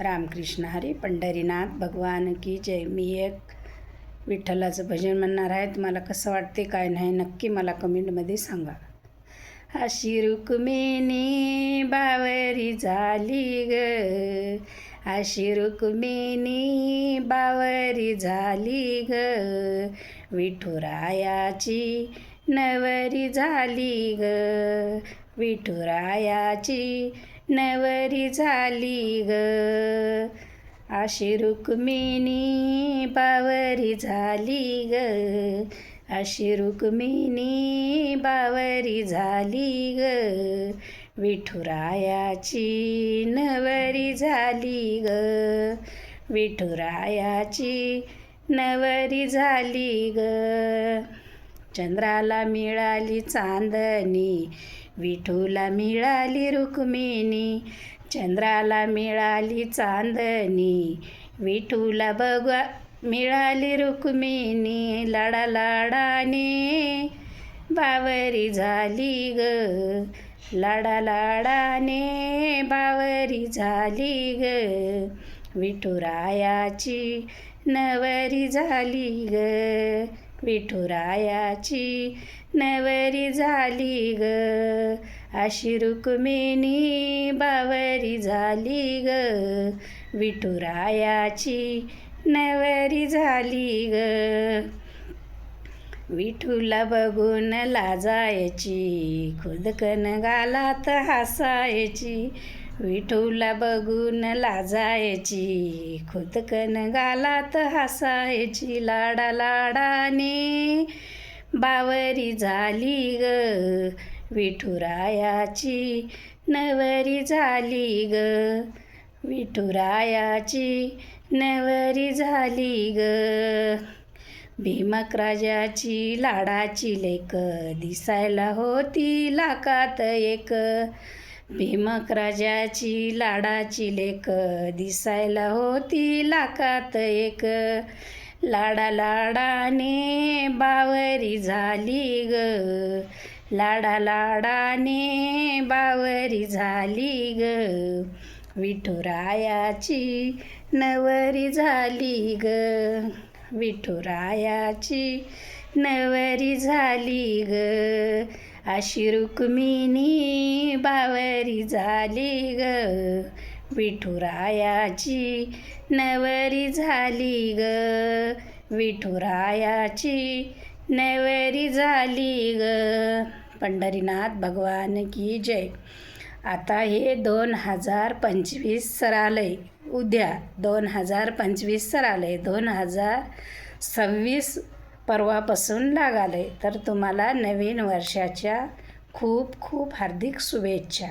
रामकृष्ण हरी. पंढरीनाथ भगवान की जय. मी एक विठ्ठलाचं भजन म्हणणार आहे. तुम्हाला कसं वाटते काय नाही नक्की मला कमेंटमध्ये सांगा. अशी रुक्मिणी बावरी झाली ग, अशी रुक्मिणी बावरी झाली ग, विठुरायाची नवरी झाली ग, विठुरायाची नवरी झाली ग. अशी रुक्मिणी बावरी झाली ग, अशी रुक्मिणी बावरी झाली ग, विठुरायाची नवरी झाली ग, विठुरायाची नवरी झाली ग. चंद्राला मिळाली चांदणी, विठूला मिळाली रुक्मिणी, चंद्राला मिळाली चांदणी, विठूला बघा मिळाली रुक्मिणी, लाडा लाडाने बावरी झाली ग, लाडा लाडाने बावरी झाली ग, विठुरायाची नवरी झाली ग, विठुरायाची नवरी झाली ग. अशी रुक्मिणी बावरी झाली ग, विठुरायाची नवरी झाली ग. विठूला बघून लाजायची, खुदकन गालात हसायची, विठूला बघून लाजायची, खुदकन गालात हसायची, लाडा लाडाने बावरी झाली ग, विठुरायाची नवरी झाली ग, विठुरायाची नवरी झाली ग. भीमक राजाची लाडाची लेक, दिसायला होती लाखात एक, भीमक राजाची लाडाची लेक, दिसायला होती लाखात एक, लाडा लाडाने बावरी झाली ग, लाडा लाडाने बावरी झाली ग, विठुरायाची नवरी झाली ग, विठुरायाची नवरी झाली ग. अशी रुक्मिणी बावरी झाली ग, विठुरायाची नवरी झाली ग, विठुरायाची नवरी झाली ग. पंढरीनाथ भगवान की जय. आता हे 2025 सरआलंय, उद्या 2025 सरआलंय, 2026 परवापासून लागालंय. तर तुम्हाला नवीन वर्षाच्या खूप खूप हार्दिक शुभेच्छा.